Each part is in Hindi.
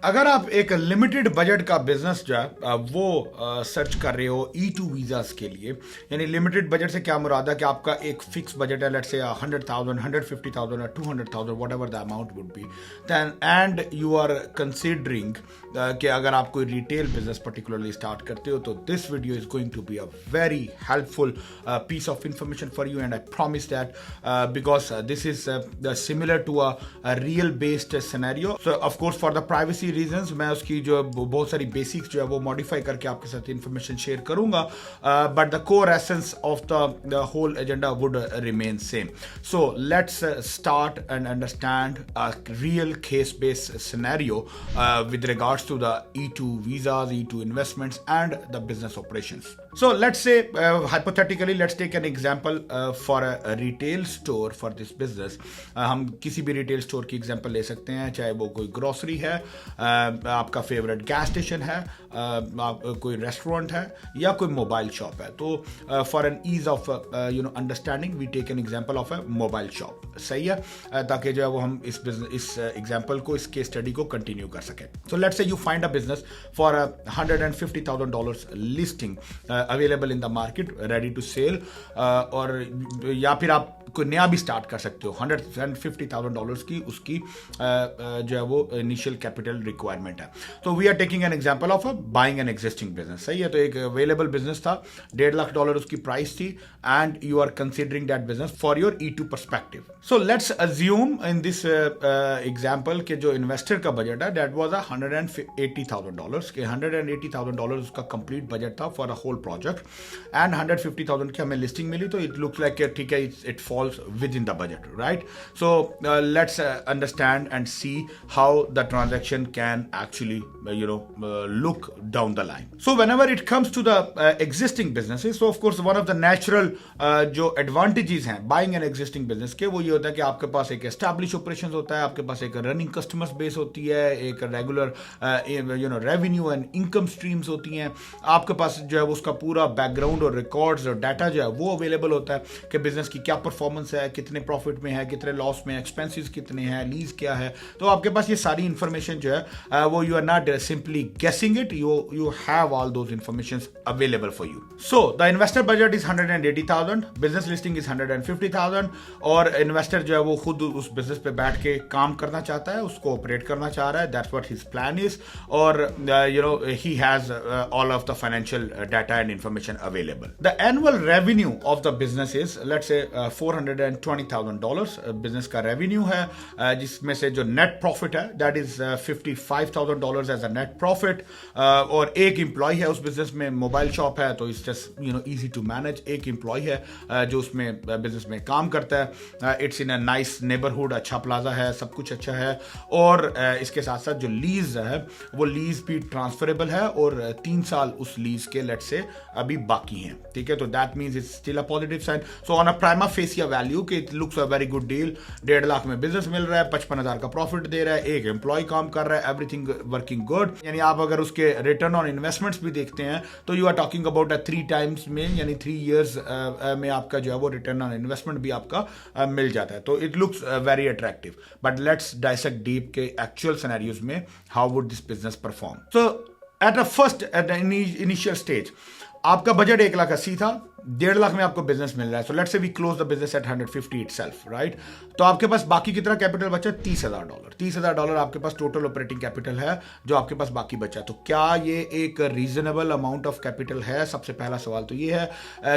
अगर आप एक लिमिटेड बजट का बिजनेस जो है वो सर्च कर रहे हो E2 वीजास के लिए, यानी लिमिटेड बजट से क्या मुराद है कि आपका एक फिक्स बजट है, लेट्स से 100,000, 150,000 और 200,000, whatever the amount would be, then and you are considering कि अगर आप कोई रिटेल बिजनेस पर्टिकुलरली स्टार्ट करते हो, तो this video is going to be a very helpful piece of information for you, and I promise that because this is similar to a real based scenario. So of course for the privacy reasons मैं उसकी जो बहुत सारी बेसिक्स जो है वो मॉडिफाई करके आपके साथ इंफॉर्मेशन शेयर करूंगा, but the core essence of the whole agenda would remain same. So let's start and understand a real case based scenario with regards to the E2 visas, E2 investments and the business operations. So let's say hypothetically let's take an example for a retail store for this business. हम किसी भी रिटेल स्टोर की एग्जांपल ले सकते हैं, चाहे वो कोई ग्रोसरी है, आपका फेवरेट गैस स्टेशन है, कोई रेस्टोरेंट है या कोई मोबाइल शॉप है. तो for an ease of understanding we take an example of a mobile shop. सही है, ताकि जो है वो हम इस एग्जांपल को, इस केस स्टडी को कंटिन्यू कर सकें. So let's say you find a business for $150,000 listing available in the market, ready to sell, और या फिर आप कोई नया भी स्टार्ट कर सकते हो. $150,000 की उसकी जो है वो इनिशियल कैपिटल रिक्वायरमेंट है. तो we are taking an example of buying an existing business. सही है, तो एक अवेलेबल बिजनेस था, $1.5 उसकी प्राइस थी, and you are considering that business for your E2 perspective. So let's assume in this example के जो इन्वेस्टर का बजट है दैट वाज $180,000 के $180,000 उसका कंप्लीट बजट था for a whole project, and 150,000 की हमें लिस्टिंग मिली. तो इट लुक्स लाइक ठीक है, it falls within the budget, right? So let's understand and see how the transaction can actually look down the line. So whenever it comes to the existing businesses, so of course one of the natural जो advantages हैं buying an existing business के, वो ये होता है कि आपके पास एक established operations होता है, आपके पास एक running customers base होती है, एक regular revenue and income streams होती हैं, आपके पास जो है उसका पूरा background और records और data जो है वो available होता है कि business की क्या परफॉर्मेंस है, कितने प्रॉफिट में है, कितने लॉस में, एक्सपेंसेस कितने हैं, लीज क्या है. तो आपके पास ये सारी इंफॉर्मेशन जो है वो you are not simply guessing it, you have all those information available for you. So the investor budget is 180,000, business listing is 150,000, और इन्वेस्टर जो है वो खुद उस बिजनेस पे बैठ के काम करना चाहता है, उसको ऑपरेट करना चाह रहा है. That's what his plan is, और he has all of the financial data and information available. The annual revenue of the business is let's say $420,000 business का रेवेन्यू है, जिसमें से जो नेट प्रॉफिट है that is $55,000 as a net profit, और एक एम्प्लॉय है उस बिजनेस में. मोबाइल शॉप है तो it's just easy to manage. एक एम्प्लॉय है जो उसमें बिजनेस में काम करता है. It's in a nice neighbourhood, अच्छा प्लाजा है, सब कुछ अच्छा है, और इसके साथ साथ जो लीज है वो लीज भी ट्रांसफरेबल है, और 3 साल उस लीज के लेट से अभी बाकी हैं. ठीक है, तो that means it's still a positive sign. So on a prima facie value के it looks a very good deal. 1.5 lakh में बिजनेस मिल रहा है, 55,000 का प्रॉफिट दे रहा है, एक एम्प्लॉय काम कर रहा है, एवरीथिंग वर्किंग गुड. यानी आप अगर उसके रिटर्न ऑन इन्वेस्टमेंट्स भी देखते हैं तो you are talking about 3 times में, यानी 3 years में आपका जो है वो रिटर्न ऑन इन्वेस्टमेंट भी आपका मिल जाता है. तो it looks very attractive. But let's dissect deep के एक्चुअल सिनेरियोज में how would this business perform. So at the initial stage आपका बजट 1,80,000 था, 1.5 लाख में आपको बिजनेस मिल रहा है. So let's say we close the business at 150 itself, right? तो आपके पास बाकी कितना कैपिटल बचा? $30,000. $30,000 आपके पास टोटल ऑपरेटिंग कैपिटल है जो आपके पास बाकी बचा. तो क्या ये एक रीजनेबल अमाउंट ऑफ कैपिटल है? सबसे पहला सवाल तो ये है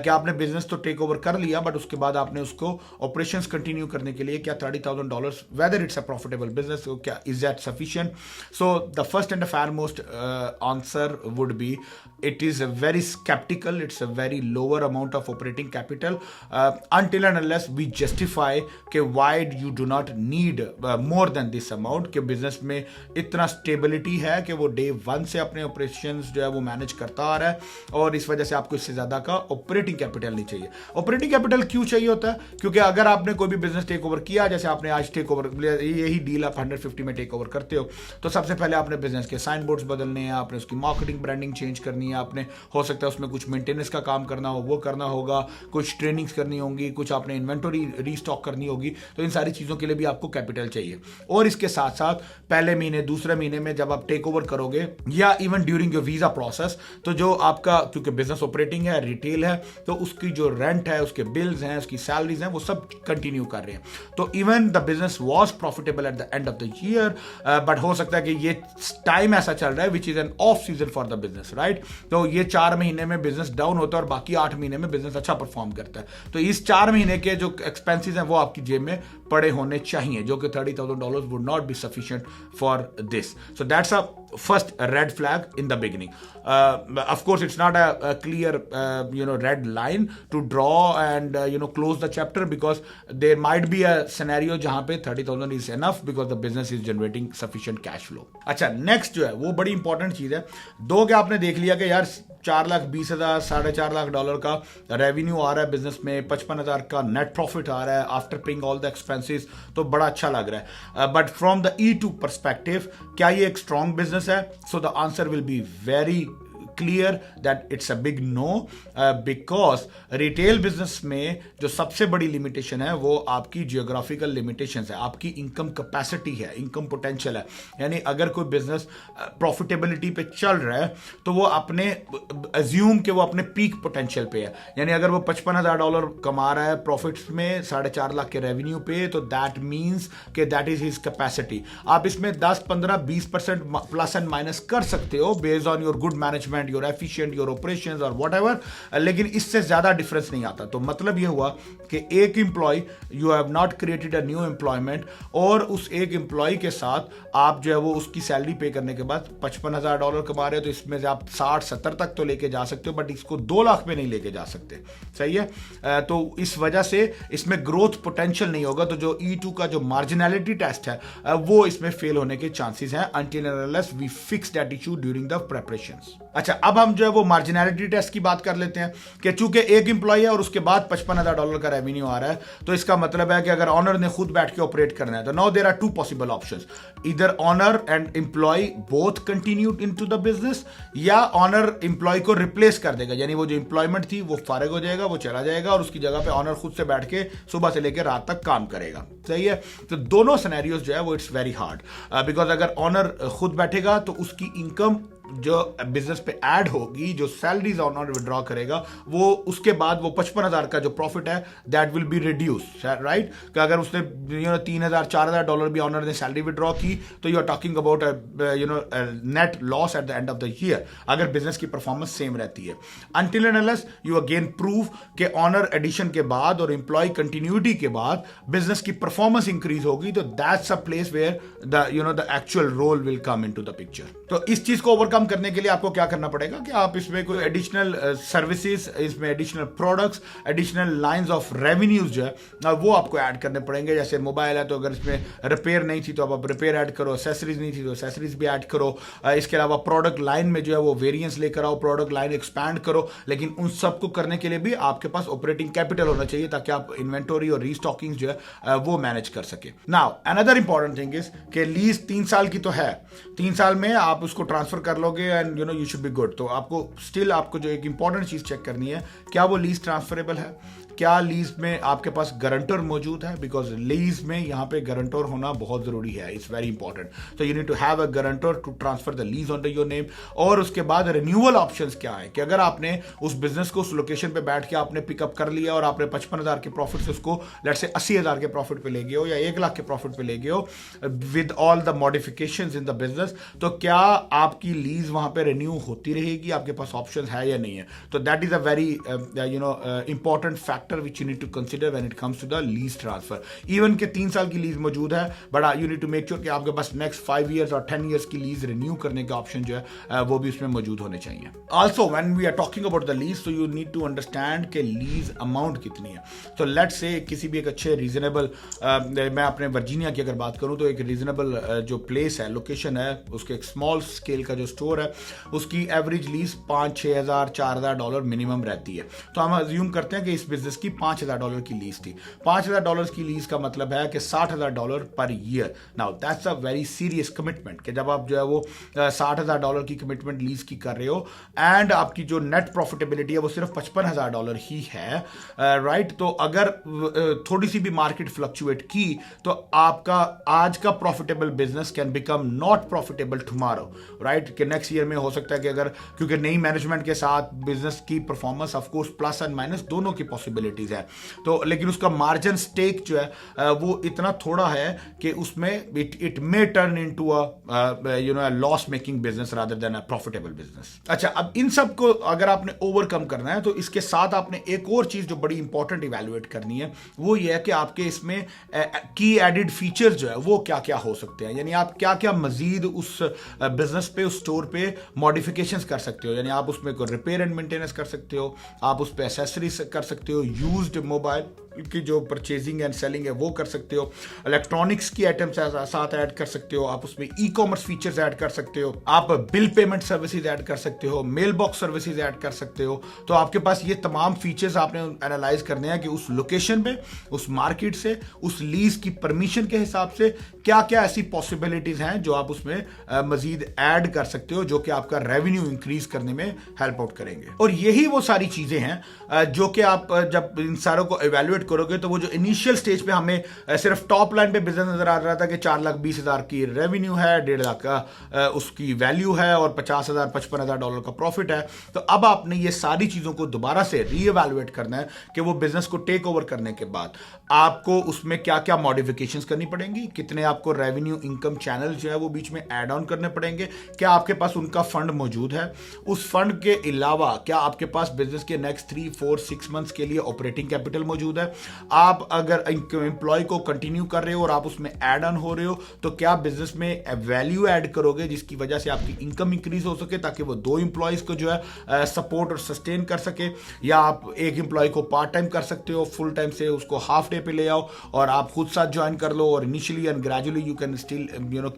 कि आपने बिजनेस तो टेक ओवर कर लिया, बट उसके बाद आपने उसको ऑपरेशंस कंटिन्यू करने के लिए क्या $30,000, whether it's a profitable business, क्या is that sufficient? So the first and the foremost answer would be it is a very skeptical, it's a very lower amount of operating capital until and unless we justify कि why you do not need more than this amount, कि business में इतना stability है कि वो day 1 से अपने operations जो है वो manage करता आ रहा है, और इस वजह से आपको इससे ज़्यादा का operating capital नहीं चाहिए. operating capital क्यों चाहिए होता है? क्योंकि अगर आपने कोई भी business take over किया, जैसे आपने आज take over, यही deal आप 150 में take over करते हो, तो सबसे पहले आपने business के sign boards बदलने हैं, आपने उसकी marketing branding change करनी है, आपने हो सकता है उसमें कुछ मेंटेनेंस का काम करना हो वो करना होगा, कुछ ट्रेनिंग्स करनी होंगी, कुछ आपने इन्वेंटरी रीस्टॉक करनी होगी, तो इन सारी चीज़ों के लिए भी आपको कैपिटल चाहिए। और इसके साथ साथ पहले महीने दूसरे महीने में जब आप टेक ओवर करोगे या even during your visa process, तो जो आपका क्योंकि बिजनेस ऑपरेटिंग है, रिटेल है, तो उसकी जो रेंट है, उसके बिल्स हैं, उसकी सैलरीज हैं, वो सब कंटिन्यू कर रहे हैं। तो even the business was profitable eight the end of the year, but हो सकता है कि ये टाइम ऐसा चल रहा है which is an off season for the business, right. तो ये 4 महीने में बिजनेस डाउन होता है और बाकी 8 महीने में बिजनेस अच्छा परफॉर्म करता है। तो इस 4 महीने के जो एक्सपेंसेस हैं वो आपकी जेब में पड़े होने चाहिए, जो कि $30,000 would not be sufficient for this. So that's a first red flag in the beginning. Of course it's not a clear red line to draw and close the chapter, because there might be a scenario jahan pe 30,000 is enough because the business is generating sufficient cash flow. अच्छा, next जो है वो बड़ी इंपॉर्टेंट चीज है। दो क्या आपने देख लिया कि यार 4,20,000 $4.5 लाख का रेवेन्यू आ रहा है बिजनेस में, 55,000 का नेट प्रॉफिट आ रहा है after paying all the expenses, तो बड़ा अच्छा लग रहा है। But from the E2 perspective, क्या ये एक स्ट्रॉन्ग बिजनेस है? So the answer will be very clear that it's a big no, because retail business में जो सबसे बड़ी लिमिटेशन है वो आपकी जियोग्राफिकल लिमिटेशंस है, आपकी इनकम कैपेसिटी है, इनकम पोटेंशियल है। यानी अगर कोई बिजनेस प्रॉफिटेबिलिटी पे चल रहा है तो वो अपने अज्यूम के वो अपने पीक पोटेंशियल पे है। यानी अगर वो $55,000 कमा रहा है प्रॉफिट्स में 4.5 लाख के रेवेन्यू पे, तो दैट मीन्स कि दैट इज हिज कैपेसिटी। आप इसमें 10, 15, 20% प्लस एंड माइनस कर सकते हो based on your good management, your efficient, your operations और व्हाटएवर, लेकिन इससे ज्यादा डिफरेंस नहीं आता। तो मतलब ये हुआ कि एक employ, you have not created a new employment, और उस एक एम्प्लॉय के साथ आप जो है वो उसकी सैलरी पे करने के बाद $55,000 कमा रहे हो, तो इसमें से आप 60-70 तक तो लेके जा सकते हो, बट इसको 2 लाख में नहीं लेके जा सकते। सही है। तो इस वजह से इसमें ग्रोथ पोटेंशियल नहीं होगा। तो जो E2 का जो मार्जिनैलिटी टेस्ट है वो इसमें फेल होने के चांसेस हैं until and unless we fix that issue during the preparations। अच्छा, अब हम जो है वो मार्जिनैलिटी टेस्ट की बात कर लेते हैं कि चूंकि एक एम्प्लॉय है और उसके बाद $55,000 का रेवेन्यू आ रहा है, तो इसका मतलब है कि अगर ऑनर ने खुद बैठ के ऑपरेट करना है, तो now there are 2 possible options, इधर owner and employee both continue into the business, या ऑनर एम्प्लॉय को रिप्लेस कर देगा। यानी वो जो एम्प्लॉयमेंट थी वो फारिग हो जाएगा, वो चला जाएगा, और उसकी जगह पे ऑनर खुद से बैठ के सुबह से लेकर रात तक काम करेगा। सही है। तो दोनों सिनेरियोज जो है वो इट्स वेरी हार्ड, बिकॉज अगर ऑनर खुद बैठेगा तो उसकी इनकम जो बिजनेस पे ऐड होगी, जो सैलरीज ऑनर विड्रॉ करेगा, वो उसके बाद वो 55,000 का जो प्रॉफिट है that will be reduce, right. कि अगर उसने $3,000-4,000 भी ऑनर ने सैलरी विड्रॉ की, तो you are talking about net loss at the end of the year, अगर बिजनेस की परफॉर्मेंस सेम रहती है। Until and unless you again prove कि ऑनर एडिशन के बाद और एम्प्लॉय कंटिन्यूटी के बाद बिजनेस की परफॉर्मेंस इंक्रीज होगी, तो that's a place where the actual role will come into the picture. तो इस चीज को ओवरकम करने के लिए आपको क्या करना पड़ेगा कि आप इसमें कोई एडिशनल सर्विसेज, इसमें additional products, additional lines of revenues जो है वो आपको ऐड करने पड़ेंगे। जैसे मोबाइल है तो अगर इसमें रिपेयर नहीं थी तो आप रिपेयर ऐड करो, एसेसरीज नहीं थी तो एसेसरीज भी ऐड करो। इसके अलावा प्रोडक्ट लाइन में जो है वो वेरिएंस लेकर आओ, प्रोडक्ट लाइन एक्सपैंड करो। लेकिन उन सबको करने के लिए भी आपके पास ऑपरेटिंग कैपिटल होना चाहिए ताकि आप इन्वेंटरी और रीस्टॉकिंग जो है वो मैनेज कर सके। Now another important thing is कि लीज 3 साल की तो है, 3 साल में आप उसको ट्रांसफर कर लोगे and you should be good. तो आपको जो एक इंपॉर्टेंट चीज चेक करनी है, क्या वो लीज ट्रांसफरेबल है, क्या लीज में आपके पास गारंटर मौजूद है, बिकॉज लीज में यहाँ पे गारंटर होना बहुत जरूरी है, इट्स वेरी इंपॉर्टेंट। तो you need to have a guarantor to transfer the lease on your name. और उसके बाद रिन्यूअल ऑप्शंस क्या है कि अगर आपने उस बिजनेस को उस लोकेशन पे बैठ के आपने पिकअप कर लिया और आपने 55,000 के प्रॉफिट से उसको लेट्स से 80,000 के प्रॉफिट पे ले गए हो या 1 लाख के प्रॉफिट पे ले गए हो with all the modifications in the business, तो क्या आपकी लीज वहां पे रिन्यू होती रहेगी, आपके पास ऑप्शन है या नहीं है। तो that is a very important factor which you need to consider when it comes to the lease transfer. Even के 3 साल की लीज मौजूद है, but you need to make sure कि आपके पास नेक्स्ट 5 ईयर्स और 10 ईयर्स की लीज रिन्यू करने का ऑप्शन जो है वो भी उसमें मौजूद होने चाहिए। Also when we are talking about the lease, तो यू नीड टू अंडरस्टैंड के लीज अमाउंट कितनी है। तो लेट्स से किसी भी एक अच्छे रीजनेबल, मैं अपने वर्जीनिया की अगर बात करूं तो एक रीजनेबल जो प्लेस है, लोकेशन है, उसके एक स्मॉल स्केल का जो स्टोर है, उसकी एवरेज लीज $5,000, $6,000, $4,000 मिनिमम रहती है। तो हम अज्यूम करते हैं कि इस बिजनेस बिजनेस की $5,000 की लीज थी। $5,000 की लीज का मतलब है कि $60,000 per year. Now that's a very serious commitment कि जब आप जो है वो $60,000 की कमिटमेंट लीज की कर रहे हो एंड आपकी जो नेट प्रॉफिटेबिलिटी है वो सिर्फ $55,000 ही है, राइट। तो अगर थोड़ी सी भी मार्केट फ्लक्चुएट की तो आपका आज का profitable business can become not profitable tomorrow, right. कि नेक्स्ट ईयर में हो सकता है कि अगर, क्योंकि नई मैनेजमेंट के साथ बिजनेस की performance of course plus and minus दोनों की पॉसिबिलिटीज है, तो लेकिन उसका मार्जिन स्टेक जो है वो इतना थोड़ा है कि उसमें it may turn into a loss making business rather than a profitable business. अच्छा, अब इन सब को अगर आपने ओवरकम करना है तो इसके साथ आपने एक और चीज जो बड़ी इंपॉर्टेंट इवैल्यूएट करनी है, वो ये है कि आपके इसमें की एडिड फीचर जो है वो क्या क्या हो सकते हैं। यानी आप क्या क्या मजीद उस बिजनेस पे, उस स्टोर पे मॉडिफिकेशंस कर सकते हो। यानी आप उसमें कोई रिपेयर एंड मेंटेनेंस कर सकते हो, आप उस पर एसेसरीज कर सकते हो, यूज्ड मोबाइल की जो परचेजिंग एंड सेलिंग है वो कर सकते हो, इलेक्ट्रॉनिक्स की आइटम्स साथ ऐड कर सकते हो, आप उसमें ई कॉमर्स फीचर्स ऐड कर सकते हो, आप बिल पेमेंट सर्विसेज ऐड कर सकते हो, मेल बॉक्स सर्विसेज ऐड कर सकते हो। तो आपके पास ये तमाम फीचर्स आपने एनालाइज करने हैं कि उस लोकेशन पे, उस मार्केट से, उस लीज की परमिशन के हिसाब से क्या क्या ऐसी पॉसिबिलिटीज हैं जो आप उसमें मजीद ऐड कर सकते हो, जो कि आपका रेवेन्यू इंक्रीज करने में हेल्प आउट करेंगे। और यही वो सारी चीजें हैं जो कि आप जब इन सारों को इवेल्युएट करोगे तो वो जो इनिशियल स्टेज पे हमें सिर्फ टॉप लाइन पे बिजनेस नजर आ रहा था कि 4,20,000 की रेवेन्यू है, 1.5 लाख का उसकी वैल्यू है और $50,000 $55,000 का प्रॉफिट है, तो अब आपने ये सारी चीजों को दोबारा से रीइवैल्यूएट करना है कि वो बिजनेस को टेक ओवर करने के बाद आपको उसमें क्या क्या मॉडिफिकेशंस करनी पड़ेंगी, कितने आपको रेवेन्यू इनकम चैनल जो है वो बीच में ऐड ऑन करने पड़ेंगे, क्या आपके पास उनका फंड मौजूद है, उस फंड के अलावा क्या आपके पास बिजनेस के नेक्स्ट 3, 4, 6 मंथ्स के लिए ऑपरेटिंग कैपिटल मौजूद है। आप अगर एम्प्लॉय को कंटिन्यू कर रहे हो और आप उसमें ऐड ऑन हो रहे हो तो क्या बिजनेस में वैल्यू ऐड करोगे जिसकी वजह से आपकी इनकम इंक्रीज हो सके, ताकि वो 2 एम्प्लॉयज को जो है सपोर्ट और सस्टेन कर सके। या आप एक एम्प्लॉय को पार्ट टाइम कर सकते हो, फुल टाइम से उसको हाफ डे पे ले आओ और आप खुद साथ ज्वाइन कर लो और initially and gradually you can still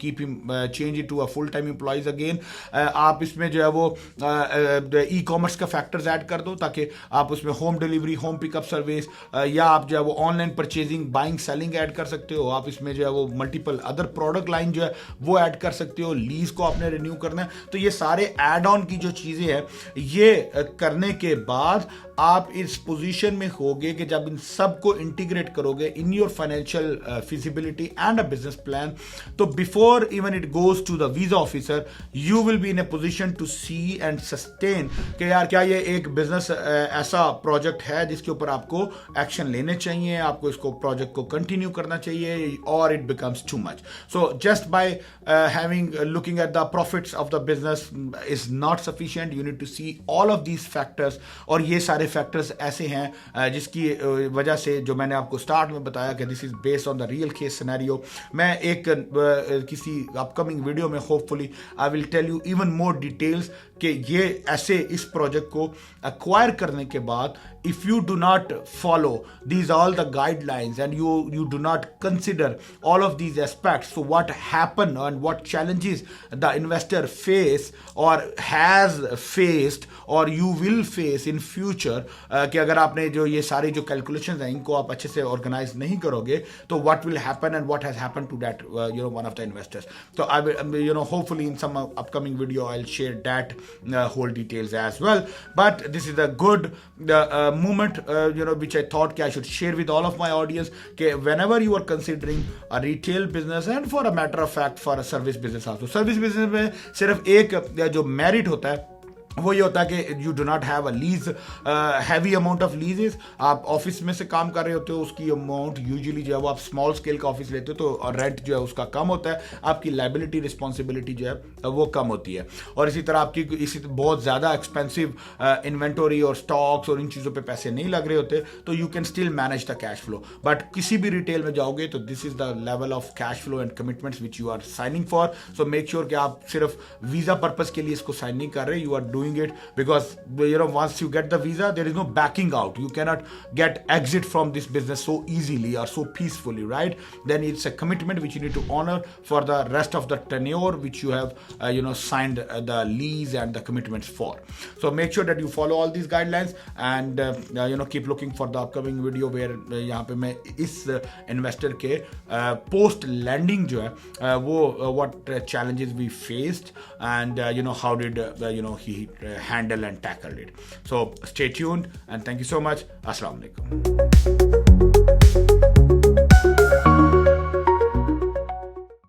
keep him change it to a full time employees again. आप इसमें जो है वो ई कॉमर्स का फैक्टर्स ऐड कर दो ताकि आप उसमें home delivery, home pickup service या आप जो है वो online purchasing, buying, selling add कर सकते हो। आप इसमें जो है वो मल्टीपल अदर प्रोडक्ट लाइन जो है वो ऐड कर सकते हो। लीज को आपने रिन्यू करना है, तो ये सारे एड ऑन की जो चीजें हैं ये करने के बाद आप इस पोजीशन में होगे कि जब इन सब को इंटीग्रेट करोगे in your financial feasibility and a business plan, तो before even it goes to the visa officer you will be in a position to see and sustain कि यार क्या ये एक बिजनेस ऐसा प्रोजेक्ट है जिसके ऊपर आपको एक्शन लेने चाहिए, आपको इसको प्रोजेक्ट को कंटिन्यू करना चाहिए, और it becomes too much. So just by having looking at the profits of the business is not sufficient, you need to see all of these factors. और ये सारे फैक्टर्स ऐसे हैं जिसकी वजह से जो मैंने आपको स्टार्ट में बताया कि this is based on the real case scenario. मैं एक किसी अपकमिंग वीडियो में hopefully I will tell you even more details कि ये ऐसे इस प्रोजेक्ट को एक्वायर करने के बाद if you do not follow these all the guidelines and you do not consider all of these aspects, so what happen and what challenges the investor face or has faced or you will face in future, कि अगर आपने जो ये सारी जो calculations हैं इनको आप अच्छे से organize नहीं करोगे तो what will happen and what has happened to that one of the investors. So I will hopefully in some upcoming video I'll share that whole details as well. But this is a good movement which I thought I should share with all of my audience, कि whenever you are considering a retail business and for a matter of fact for a service business also, service business में सिर्फ एक जो merit होता है वो ये होता है कि you do not have a lease, heavy amount of लीजेस। आप ऑफिस में से काम कर रहे होते हो, उसकी अमाउंट यूजुअली जो है वो आप स्मॉल स्केल का ऑफिस लेते हो तो रेंट जो है उसका कम होता है, आपकी लाइबिलिटी रिस्पॉन्सिबिलिटी जो है वो कम होती है। और इसी तरह आपकी बहुत ज़्यादा एक्सपेंसिव इन्वेंटरी और स्टॉक्स और इन चीज़ों पर पैसे नहीं लग रहे होते, तो you can still manage the cash flow. But किसी भी रिटेल में जाओगे तो this is the level of cash flow and commitments which you are signing for. So make sure कि आप सिर्फ वीज़ा पर्पज़ के लिए इसको साइन नहीं कर रहे, you are doing it, because once you get the visa, there is no backing out. You cannot get exit from this business so easily or so peacefully, right? Then it's a commitment which you need to honor for the rest of the tenure which you have signed the lease and the commitments for. So make sure that you follow all these guidelines, and keep looking for the upcoming video where यहाँ पे मैं इस investor के post landing जो है वो what challenges we faced, and how did he handle and tackle it. So stay tuned, and thank you so much. Assalamu alaikum.